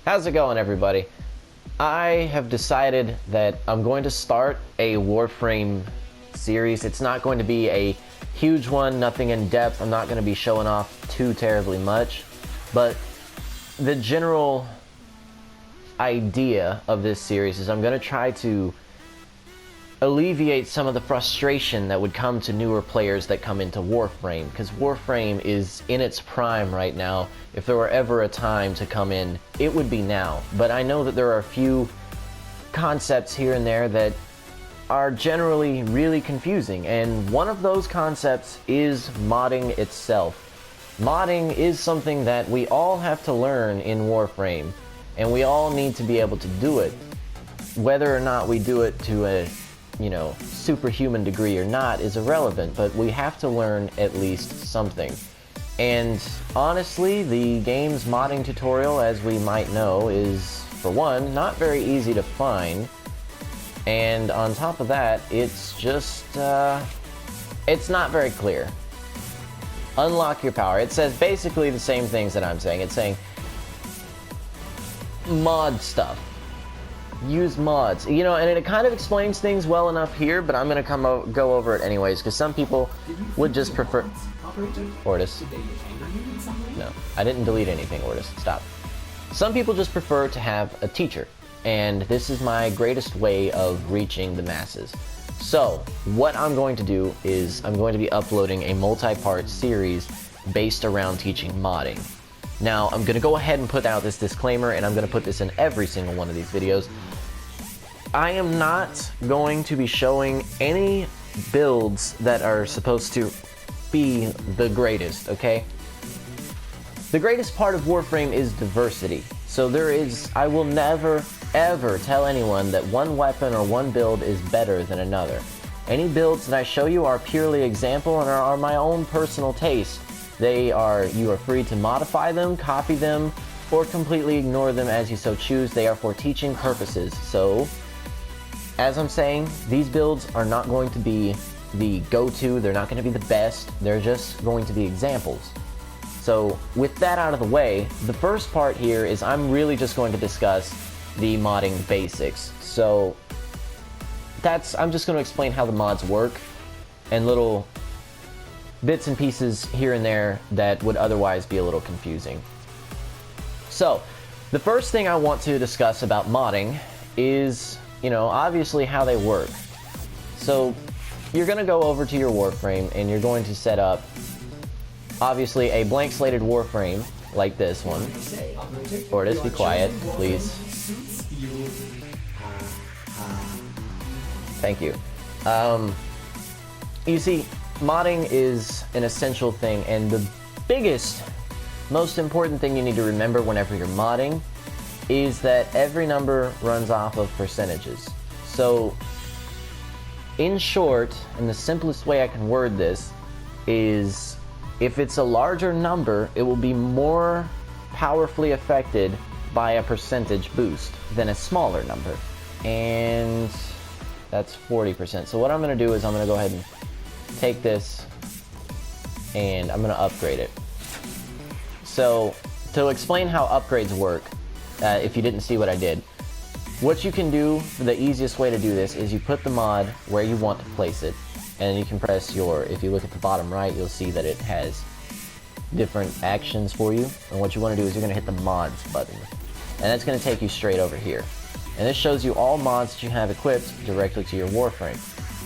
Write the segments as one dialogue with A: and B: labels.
A: How's it going, everybody? I have decided that I'm going to start a Warframe series. It's not going to be a huge one, nothing in depth. I'm not going to be showing off too terribly much, but the general idea of this series is I'm going to try to alleviate some of the frustration that would come to newer players that come into Warframe, because Warframe is in its prime right now. If there were ever a time to come in, it would be now. But I know that there are a few concepts here and there that are generally really confusing, and one of those concepts is modding itself. Modding is something that we all have to learn in Warframe, and we all need to be able to do it. Whether or not we do it to a superhuman degree or not is irrelevant, but we have to learn at least something. And honestly, the game's modding tutorial, as we might know, is, for one, not very easy to find. And on top of that, it's just, it's not very clear. Unlock your power. It says basically the same things that I'm saying. It's saying mod stuff. Use mods, and it kind of explains things well enough here, but I'm gonna go over it anyways, because some people would just prefer. Ortis. No, I didn't delete anything, Ortis. Stop. Some people just prefer to have a teacher, and this is my greatest way of reaching the masses. So, what I'm going to do is I'm going to be uploading a multi-part series based around teaching modding. Now, I'm going to go ahead and put out this disclaimer, and I'm going to put this in every single one of these videos. I am not going to be showing any builds that are supposed to be the greatest, okay? The greatest part of Warframe is diversity. So I will never, ever tell anyone that one weapon or one build is better than another. Any builds that I show you are purely example and are my own personal taste. You are free to modify them, copy them, or completely ignore them as you so choose. They are for teaching purposes. So, as I'm saying, these builds are not going to be the go-to. They're not going to be the best. They're just going to be examples. So, with that out of the way, the first part here is I'm really just going to discuss the modding basics. So, I'm just going to explain how the mods work and little bits and pieces here and there that would otherwise be a little confusing. So, the first thing I want to discuss about modding is, obviously how they work. So, you're going to go over to your Warframe and you're going to set up, obviously, a blank slated Warframe like this one. Ortis, be quiet, please. Thank you. You see, modding is an essential thing, and the biggest, most important thing you need to remember whenever you're modding is that every number runs off of percentages. So, in short, and the simplest way I can word this is, if it's a larger number, it will be more powerfully affected by a percentage boost than a smaller number. And that's 40%. So what I'm going to do is I'm going to go ahead and take this and I'm going to upgrade it. So, to explain how upgrades work, if you didn't see what I did, what you can do, the easiest way to do this is you put the mod where you want to place it, and you can press if you look at the bottom right, you'll see that it has different actions for you, and what you want to do is you're going to hit the mods button, and that's going to take you straight over here. And this shows you all mods that you have equipped directly to your Warframe,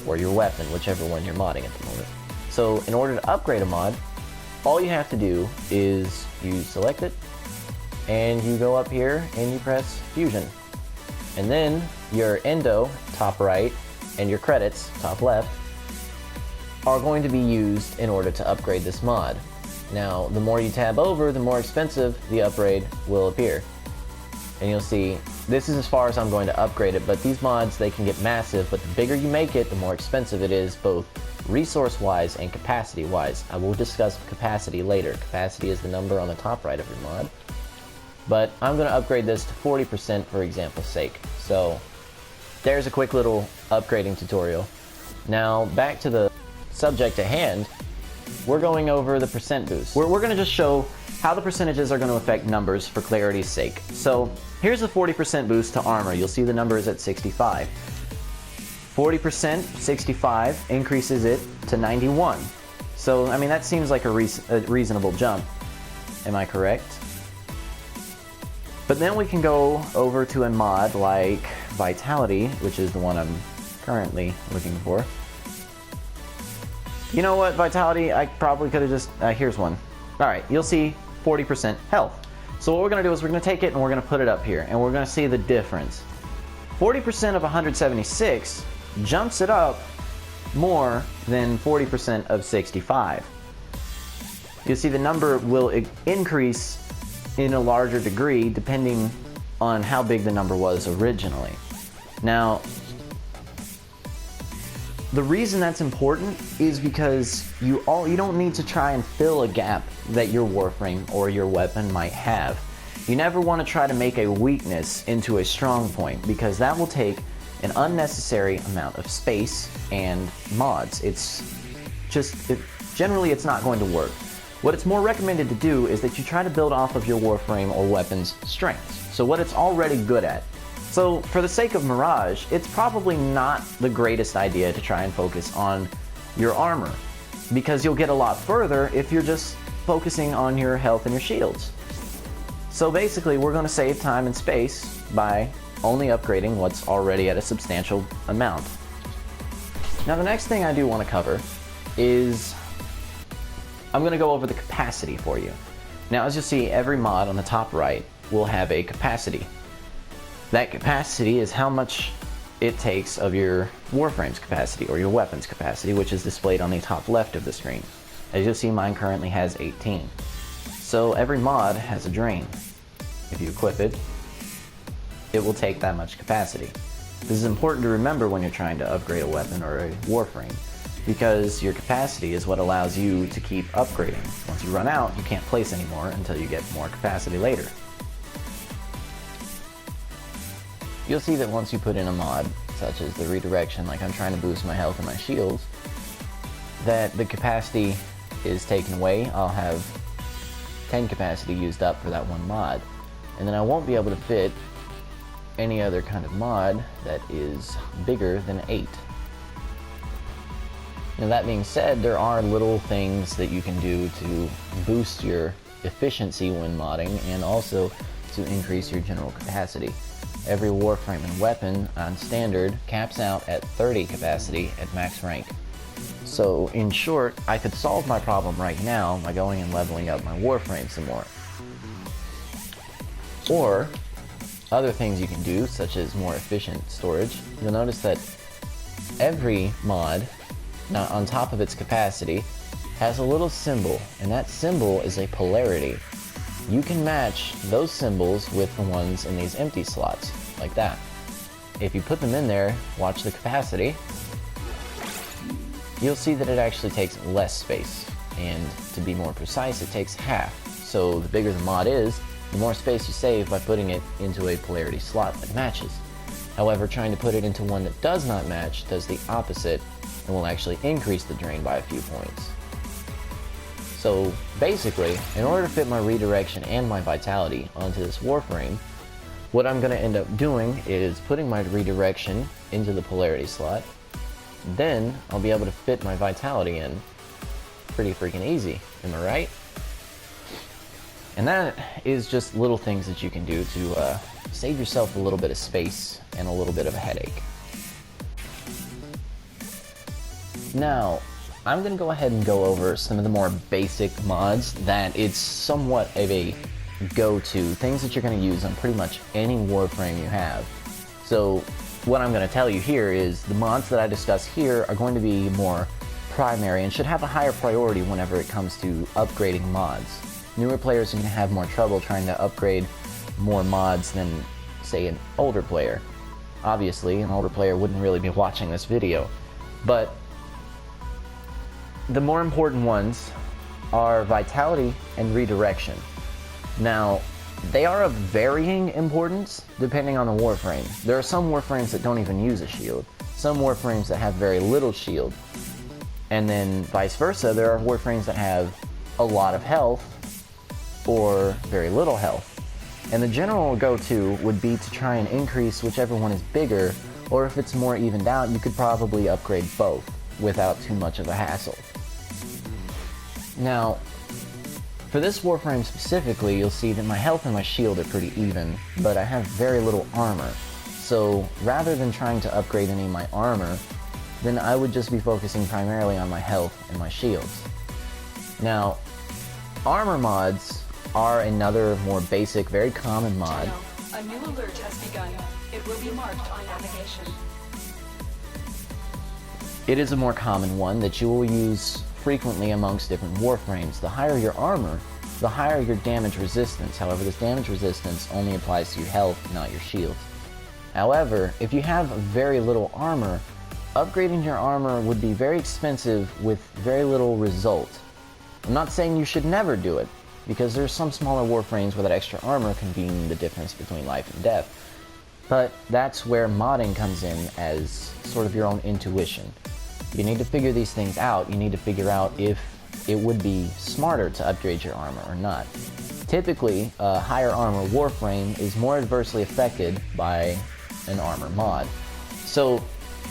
A: or your weapon, whichever one you're modding at the moment. So in order to upgrade a mod, all you have to do is you select it, and you go up here and you press Fusion. And then your Endo, top right, and your credits, top left, are going to be used in order to upgrade this mod. Now, the more you tab over, the more expensive the upgrade will appear. And you'll see, this is as far as I'm going to upgrade it, but these mods, they can get massive, but the bigger you make it, the more expensive it is, both resource-wise and capacity-wise. I will discuss capacity later. Capacity is the number on the top right of your mod. But I'm going to upgrade this to 40% for example's sake. So, there's a quick little upgrading tutorial. Now, back to the subject at hand, we're going over the percent boost. We're going to just show how the percentages are going to affect numbers for clarity's sake. So Here's the 40% boost to armor. You'll see the number is at 65. 40%, 65, increases it to 91. So, I mean, that seems like a reasonable jump. Am I correct? But then we can go over to a mod like Vitality, which is the one I'm currently looking for. You know what, Vitality, I probably could have just... here's one. Alright, you'll see 40% health. So what we're going to do is we're going to take it and we're going to put it up here, and we're going to see the difference. 40% of 176 jumps it up more than 40% of 65. You'll see the number will increase in a larger degree depending on how big the number was originally. Now, the reason that's important is because you don't need to try and fill a gap that your Warframe or your weapon might have. You never want to try to make a weakness into a strong point, because that will take an unnecessary amount of space and mods. Generally it's not going to work. What it's more recommended to do is that you try to build off of your Warframe or weapon's strengths, so what it's already good at. So for the sake of Mirage, it's probably not the greatest idea to try and focus on your armor, because you'll get a lot further if you're just focusing on your health and your shields. So basically we're going to save time and space by only upgrading what's already at a substantial amount. Now the next thing I do want to cover is I'm going to go over the capacity for you. Now as you see, every mod on the top right will have a capacity. That capacity is how much it takes of your Warframe's capacity or your weapon's capacity, which is displayed on the top left of the screen. As you'll see, mine currently has 18. So every mod has a drain. If you equip it, it will take that much capacity. This is important to remember when you're trying to upgrade a weapon or a Warframe, because your capacity is what allows you to keep upgrading. Once you run out, you can't place anymore until you get more capacity later. You'll see that once you put in a mod, such as the redirection, like I'm trying to boost my health and my shields, that the capacity is taken away. I'll have 10 capacity used up for that one mod, and then I won't be able to fit any other kind of mod that is bigger than 8. Now that being said, there are little things that you can do to boost your efficiency when modding, and also to increase your general capacity. Every Warframe and weapon on standard caps out at 30 capacity at max rank. So in short, I could solve my problem right now by going and leveling up my Warframe some more. Or other things you can do, such as more efficient storage. You'll notice that every mod, now on top of its capacity, has a little symbol, and that symbol is a polarity. You can match those symbols with the ones in these empty slots, like that. If you put them in there, watch the capacity, you'll see that it actually takes less space, and to be more precise, it takes half. So the bigger the mod is, the more space you save by putting it into a polarity slot that matches. However, trying to put it into one that does not match does the opposite and will actually increase the drain by a few points. So basically, in order to fit my redirection and my vitality onto this Warframe, what I'm going to end up doing is putting my redirection into the polarity slot. Then I'll be able to fit my vitality in pretty freaking easy, am I right? And that is just little things that you can do to save yourself a little bit of space and a little bit of a headache. Now, I'm going to go ahead and go over some of the more basic mods that it's somewhat of a go-to, things that you're going to use on pretty much any Warframe you have. So what I'm going to tell you here is the mods that I discuss here are going to be more primary and should have a higher priority whenever it comes to upgrading mods. Newer players are going to have more trouble trying to upgrade more mods than, say, an older player. Obviously, an older player wouldn't really be watching this video, but the more important ones are vitality and redirection. Now, they are of varying importance depending on the Warframe. There are some Warframes that don't even use a shield, some Warframes that have very little shield, and then vice versa, there are Warframes that have a lot of health or very little health. And the general go-to would be to try and increase whichever one is bigger, or if it's more evened out, you could probably upgrade both without too much of a hassle. Now, for this Warframe specifically, you'll see that my health and my shield are pretty even, but I have very little armor. So rather than trying to upgrade any of my armor, then I would just be focusing primarily on my health and my shields. Now, armor mods are another more basic, very common mod.
B: Tenno, a new alert has begun. It will be marked on navigation.
A: It is a more common one that you will use frequently amongst different Warframes. The higher your armor, the higher your damage resistance. However, this damage resistance only applies to your health, not your shield. However, if you have very little armor, upgrading your armor would be very expensive with very little result. I'm not saying you should never do it, because there's some smaller Warframes where that extra armor can be the difference between life and death. But that's where modding comes in as sort of your own intuition. You need to figure these things out. You need to figure out if it would be smarter to upgrade your armor or not. Typically, a higher armor Warframe is more adversely affected by an armor mod. So,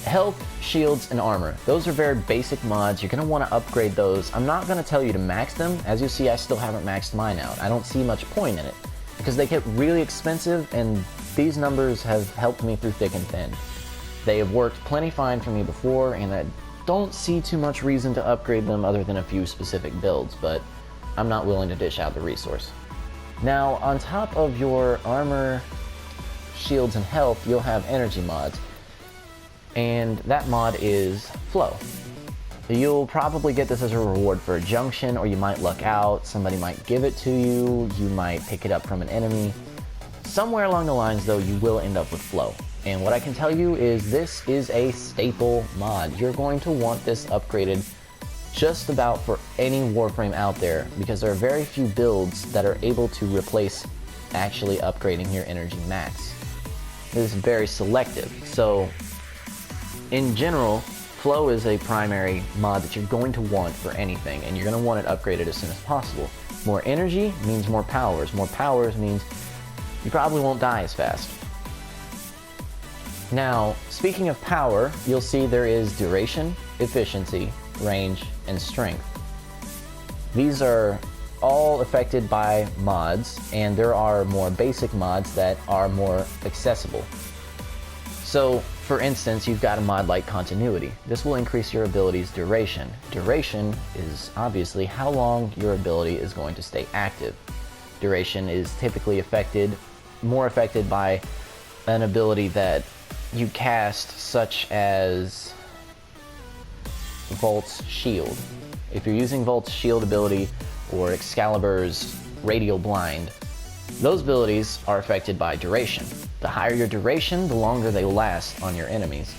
A: health, shields, and armor. Those are very basic mods. You're going to want to upgrade those. I'm not going to tell you to max them. As you see, I still haven't maxed mine out. I don't see much point in it because they get really expensive, and these numbers have helped me through thick and thin. They have worked plenty fine for me before, and I don't see too much reason to upgrade them other than a few specific builds, but I'm not willing to dish out the resource. Now, on top of your armor, shields, and health, you'll have energy mods. And that mod is Flow. You'll probably get this as a reward for a junction, or you might luck out, somebody might give it to you, you might pick it up from an enemy. Somewhere along the lines though, you will end up with Flow. And what I can tell you is this is a staple mod. You're going to want this upgraded just about for any Warframe out there, because there are very few builds that are able to replace actually upgrading your energy max. This is very selective. So in general, Flow is a primary mod that you're going to want for anything, and you're going to want it upgraded as soon as possible. More energy means more powers. More powers means you probably won't die as fast. Now, speaking of power, you'll see there is duration, efficiency, range, and strength. These are all affected by mods, and there are more basic mods that are more accessible. So, for instance, you've got a mod like Continuity. This will increase your ability's duration. Duration is obviously how long your ability is going to stay active. Duration is typically more affected by an ability that you cast, such as Volt's Shield. If you're using Volt's Shield ability or Excalibur's Radial Blind, those abilities are affected by duration. The higher your duration, the longer they last on your enemies.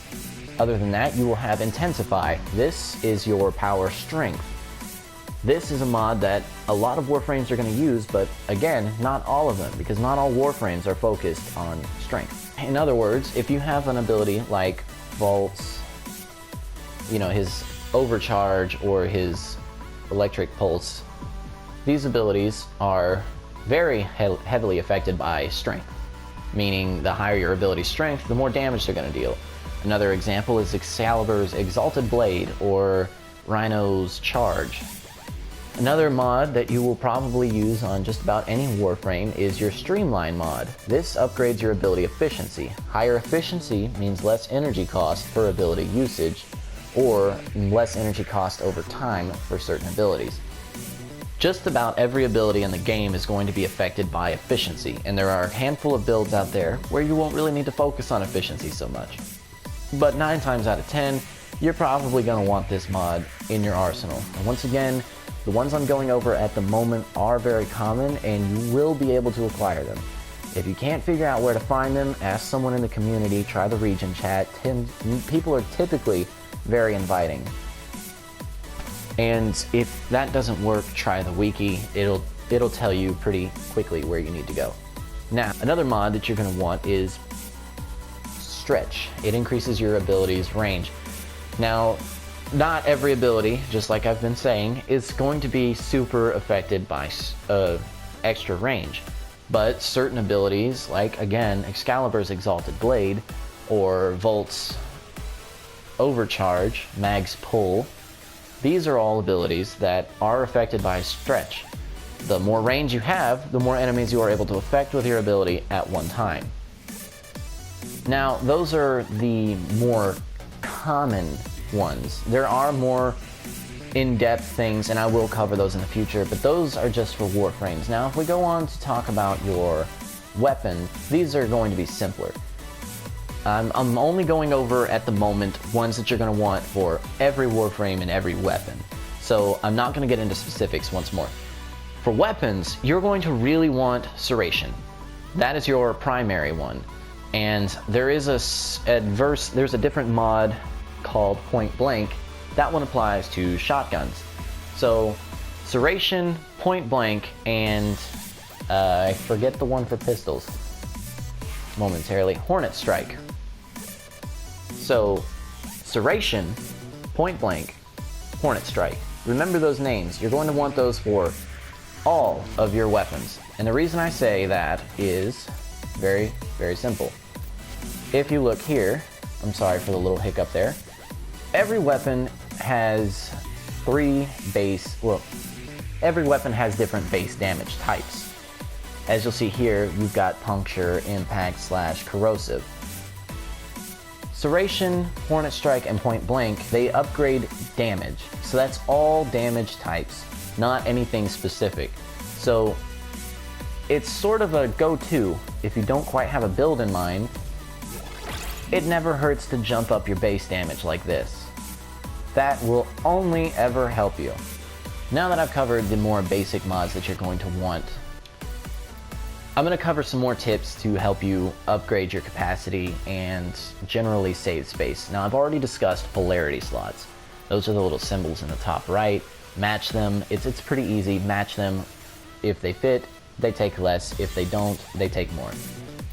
A: Other than that, you will have Intensify. This is your power strength. This is a mod that a lot of Warframes are going to use, but again, not all of them, because not all Warframes are focused on strength. In other words, if you have an ability like Volt's, his Overcharge or his Electric Pulse, these abilities are very heavily affected by strength, meaning the higher your ability strength, the more damage they're going to deal. Another example is Excalibur's Exalted Blade or Rhino's Charge. Another mod that you will probably use on just about any Warframe is your Streamline mod. This upgrades your ability efficiency. Higher efficiency means less energy cost per ability usage, or less energy cost over time for certain abilities. Just about every ability in the game is going to be affected by efficiency, and there are a handful of builds out there where you won't really need to focus on efficiency so much. But 9 times out of 10, you're probably going to want this mod in your arsenal. And once again, the ones I'm going over at the moment are very common, and you will be able to acquire them. If you can't figure out where to find them, ask someone in the community, try the region chat. People are typically very inviting. And if that doesn't work, try the wiki. It'll tell you pretty quickly where you need to go. Now, another mod that you're going to want is Stretch. It increases your ability's range. Now, not every ability, just like I've been saying, is going to be super affected by extra range. But certain abilities, like again, Excalibur's Exalted Blade, or Volt's Overcharge, Mag's Pull, these are all abilities that are affected by stretch. The more range you have, the more enemies you are able to affect with your ability at one time. Now, those are the more common ones. There are more in-depth things, and I will cover those in the future, but those are just for Warframes. Now, if we go on to talk about your weapon, these are going to be simpler. I'm only going over, at the moment, ones that you're going to want for every Warframe and every weapon. So I'm not going to get into specifics once more. For weapons, you're going to really want Serration. That is your primary one. And there is there's a different mod called Point Blank. That one applies to shotguns. So Serration, Point Blank, and I forget the one for pistols momentarily, Hornet Strike. So Serration, Point Blank, Hornet Strike. Remember those names. You're going to want those for all of your weapons. And the reason I say that is very, very simple. If you look here, I'm sorry for the little hiccup there, every weapon has every weapon has different base damage types. As you'll see here, you've got Puncture, Impact, Slash, Corrosive. Serration, Hornet Strike, and Point Blank, they upgrade damage. So that's all damage types, not anything specific. So it's sort of a go-to if you don't quite have a build in mind. It never hurts to jump up your base damage like this. That will only ever help you. Now that I've covered the more basic mods that you're going to want, I'm going to cover some more tips to help you upgrade your capacity and generally save space. Now, I've already discussed polarity slots. Those are the little symbols in the top right. Match them. It's pretty easy. Match them. If they fit, they take less. If they don't, they take more.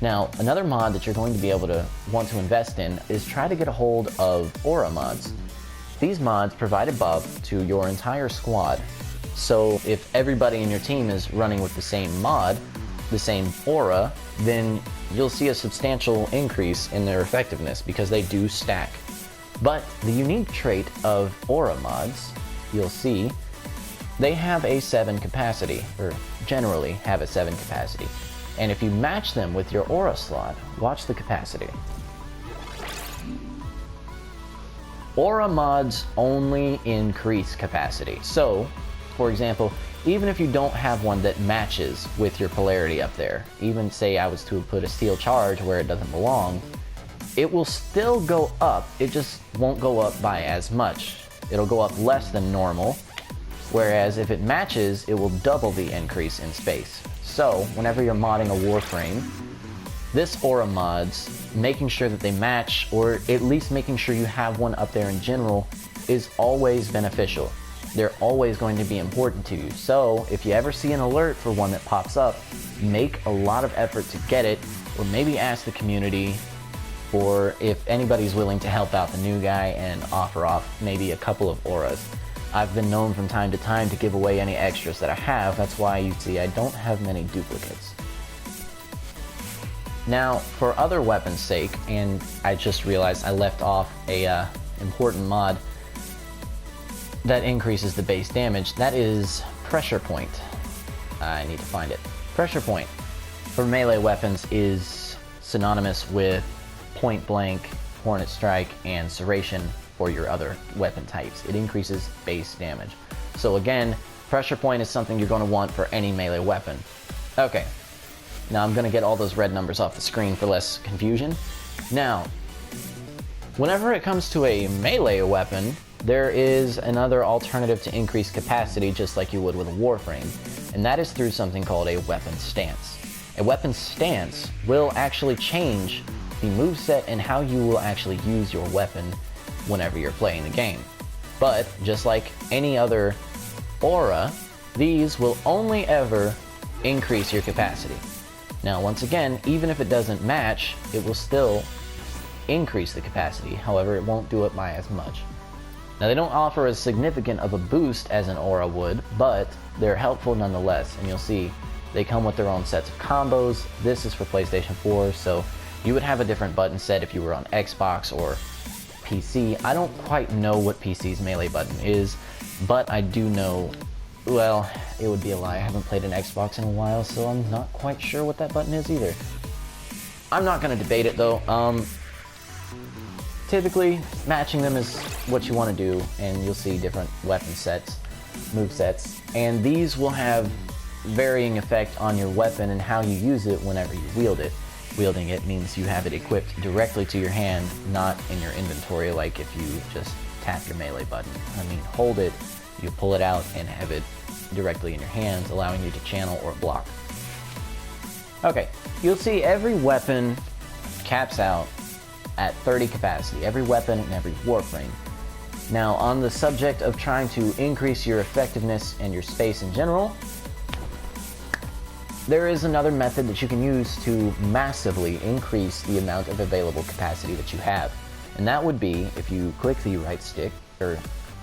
A: Now, another mod that you're going to be able to want to invest in is try to get a hold of aura mods. These mods provide a buff to your entire squad. So if everybody in your team is running with the same mod, the same aura, then you'll see a substantial increase in their effectiveness because they do stack. But the unique trait of aura mods, you'll see, they have a 7 capacity, or generally have a 7 capacity. And if you match them with your aura slot, watch the capacity. Aura mods only increase capacity. So, for example, even if you don't have one that matches with your polarity up there, even say I was to put a steel charge where it doesn't belong, it will still go up, it just won't go up by as much. It'll go up less than normal, whereas if it matches, it will double the increase in space. So, whenever you're modding a Warframe, this aura mods, making sure that they match, or at least making sure you have one up there in general, is always beneficial. They're always going to be important to you. So if you ever see an alert for one that pops up, make a lot of effort to get it, or maybe ask the community, or if anybody's willing to help out the new guy and offer off maybe a couple of auras. I've been known from time to time to give away any extras that I have. That's why you see I don't have many duplicates. Now, for other weapons' sake, and I just realized I left off a important mod that increases the base damage. That is Pressure Point. I need to find it. Pressure Point for melee weapons is synonymous with Point Blank, Hornet Strike, and Serration for your other weapon types. It increases base damage. So again, Pressure Point is something you're going to want for any melee weapon. Okay, now I'm going to get all those red numbers off the screen for less confusion. Now, whenever it comes to a melee weapon, there is another alternative to increase capacity just like you would with a Warframe, and that is through something called a weapon stance. A weapon stance will actually change the moveset and how you will actually use your weapon whenever you're playing the game. But just like any other aura, these will only ever increase your capacity. Now once again, even if it doesn't match, it will still increase the capacity. However, it won't do it by as much. Now they don't offer as significant of a boost as an aura would, but they're helpful nonetheless, and you'll see They come with their own sets of combos. This is for PlayStation 4, so you would have a different button set if you were on Xbox or PC. I don't quite know what PC's melee button is, but I do know, well, it would be a lie. I haven't played an Xbox in a while, so I'm not quite sure what that button is either. I'm not going to debate it though. Typically, matching them is what you want to do, and you'll see different weapon sets, move sets, and these will have varying effect on your weapon and how you use it whenever you wield it. Wielding it means you have it equipped directly to your hand, not in your inventory like if you just tap your melee button. I mean, hold it, you pull it out, and have it directly in your hands, allowing you to channel or block. Okay, you'll see every weapon caps out at 30 capacity, every weapon and every Warframe. Now, on the subject of trying to increase your effectiveness and your space in general, there is another method that you can use to massively increase the amount of available capacity that you have. And that would be if you click the right stick, or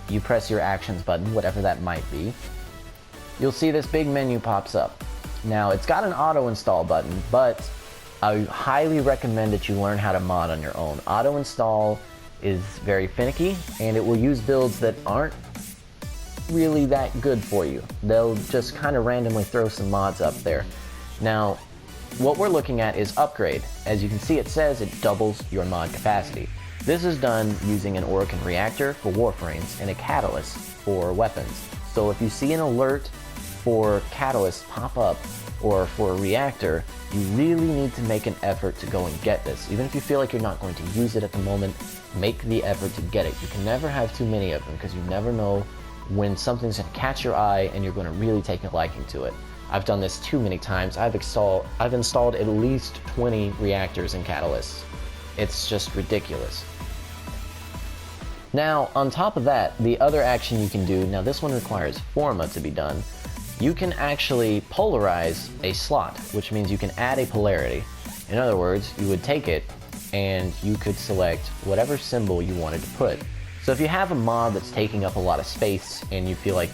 A: you press your actions button, whatever that might be, you'll see this big menu pops up. Now, it's got an auto install button, but I highly recommend that you learn how to mod on your own. Auto install is very finicky, and it will use builds that aren't really that good for you. They'll just kind of randomly throw some mods up there. Now, what we're looking at is upgrade. As you can see, it says it doubles your mod capacity. This is done using an Orokin reactor for Warframes and a catalyst for weapons. So if you see an alert for catalyst pop up or for a reactor, you really need to make an effort to go and get this. Even if you feel like you're not going to use it at the moment, make the effort to get it. You can never have too many of them because you never know when something's going to catch your eye and you're going to really take a liking to it. I've done this too many times. I've installed at least 20 reactors and catalysts. It's just ridiculous. Now, on top of that, the other action you can do, now this one requires Forma to be done. You can actually polarize a slot, which means you can add a polarity. In other words, you would take it and you could select whatever symbol you wanted to put. So if you have a mod that's taking up a lot of space and you feel like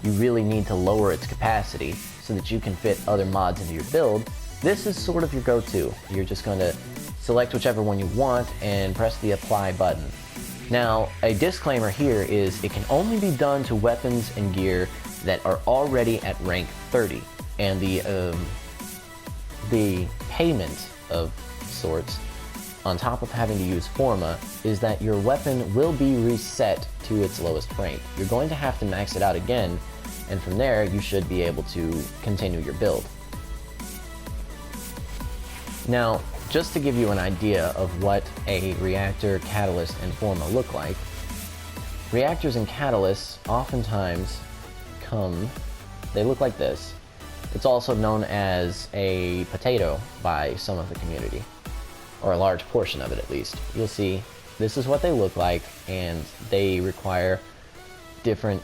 A: you really need to lower its capacity so that you can fit other mods into your build, this is sort of your go-to. You're just going to select whichever one you want and press the apply button. Now, a disclaimer here is it can only be done to weapons and gear that are already at rank 30, and the payment of sorts on top of having to use Forma is that your weapon will be reset to its lowest rank. You're going to have to max it out again, and from there you should be able to continue your build. Now, just to give you an idea of what a reactor, catalyst, and Forma look like, reactors and catalysts oftentimes they look like this. It's also known as a potato by some of the community, or a large portion of it at least. You'll see this is what they look like, and they require different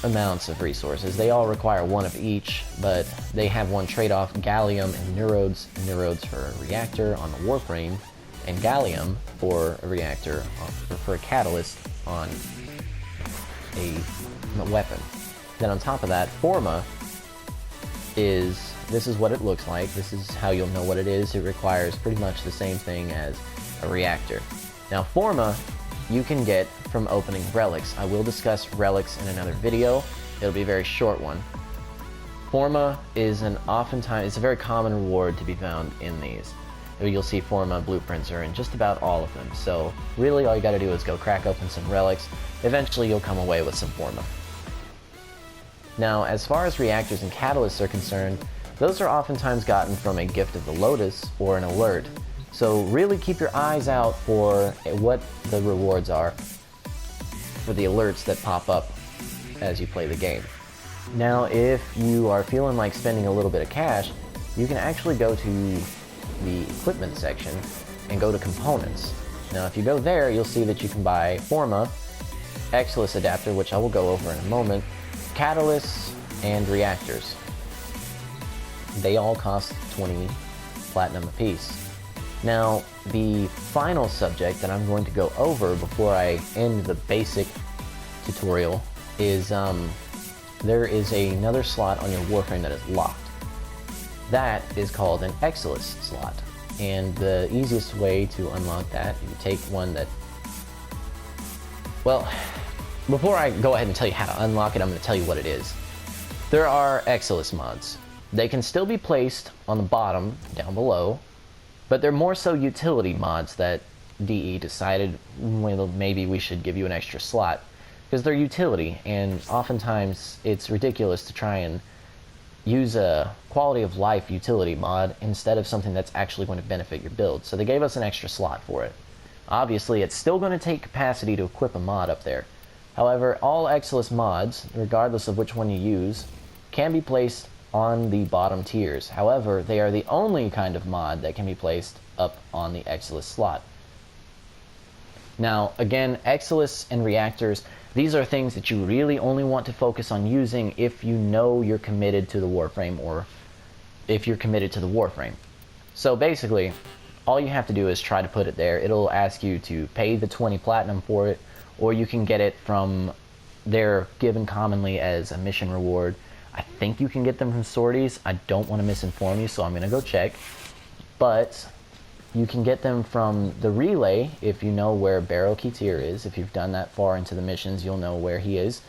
A: amounts of resources. They all require one of each, but they have one trade-off: gallium and neurodes. Neurodes for a reactor on the Warframe, and gallium for a reactor, or for a catalyst on a weapon. Then on top of that, Forma this is what it looks like. This is how you'll know what it is. It requires pretty much the same thing as a reactor. Now, Forma you can get from opening relics. I will discuss relics in another video. It'll be a very short one. Forma is it's a very common reward to be found in these. You'll see Forma blueprints are in just about all of them. So really all you gotta do is go crack open some relics. Eventually you'll come away with some Forma. Now, as far as reactors and catalysts are concerned, those are oftentimes gotten from a Gift of the Lotus or an alert. So really keep your eyes out for what the rewards are for the alerts that pop up as you play the game. Now, if you are feeling like spending a little bit of cash, you can actually go to the equipment section and go to components. Now, if you go there, you'll see that you can buy Forma, Exilus adapter, which I will go over in a moment, catalysts, and reactors. They all cost 20 platinum apiece. Now, the final subject that I'm going to go over before I end the basic tutorial is there is another slot on your Warframe that is locked. That is called an Exilus slot. And the easiest way to unlock that, you take one that... Well, before I go ahead and tell you how to unlock it, I'm going to tell you what it is. There are Exilus mods. They can still be placed on the bottom, down below, but they're more so utility mods that DE decided, well, maybe we should give you an extra slot, because they're utility, and oftentimes it's ridiculous to try and use a quality of life utility mod instead of something that's actually going to benefit your build. So they gave us an extra slot for it. Obviously, it's still going to take capacity to equip a mod up there. However, all Exilus mods, regardless of which one you use, can be placed on the bottom tiers. However, they are the only kind of mod that can be placed up on the Exilus slot. Now, again, Exilus and reactors, these are things that you really only want to focus on using if you know you're committed to the Warframe, or if you're committed to the Warframe. So basically, all you have to do is try to put it there. It'll ask you to pay the 20 platinum for it, or you can get it from, they're given commonly as a mission reward. I think you can get them from sorties. I don't want to misinform you, so I'm going to go check. But you can get them from the relay if you know where Barrow Ketir is. If you've done that far into the missions, you'll know where he is.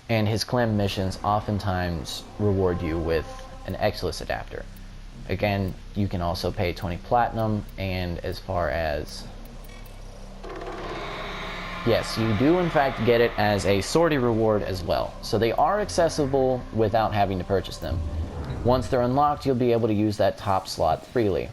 A: And his clan missions oftentimes reward you with an Exilus adapter. Again, you can also pay 20 platinum, and as far as... Yes, you do in fact get it as a sortie reward as well. So they are accessible without having to purchase them. Once they're unlocked, you'll be able to use that top slot freely.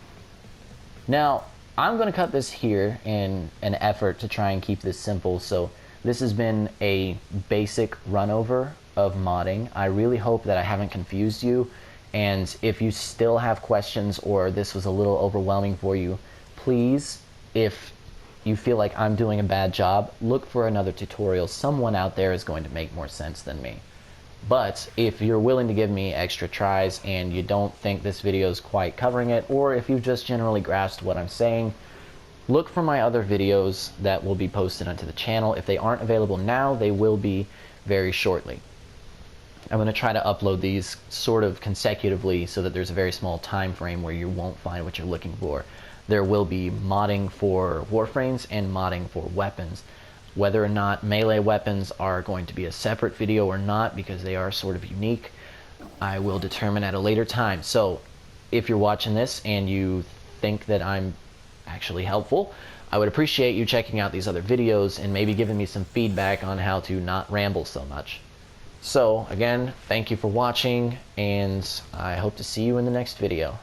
A: Now, I'm going to cut this here in an effort to try and keep this simple, so this has been a basic runover of modding. I really hope that I haven't confused you, and if you still have questions or this was a little overwhelming for you, please, if you feel like I'm doing a bad job, look for another tutorial. Someone out there is going to make more sense than me. But if you're willing to give me extra tries and you don't think this video is quite covering it, or if you've just generally grasped what I'm saying, look for my other videos that will be posted onto the channel. If they aren't available now, they will be very shortly. I'm going to try to upload these sort of consecutively so that there's a very small time frame where you won't find what you're looking for. There will be modding for Warframes and modding for weapons. Whether or not melee weapons are going to be a separate video or not, because they are sort of unique, I will determine at a later time. So if you're watching this and you think that I'm actually helpful, I would appreciate you checking out these other videos and maybe giving me some feedback on how to not ramble so much. So again, thank you for watching, and I hope to see you in the next video.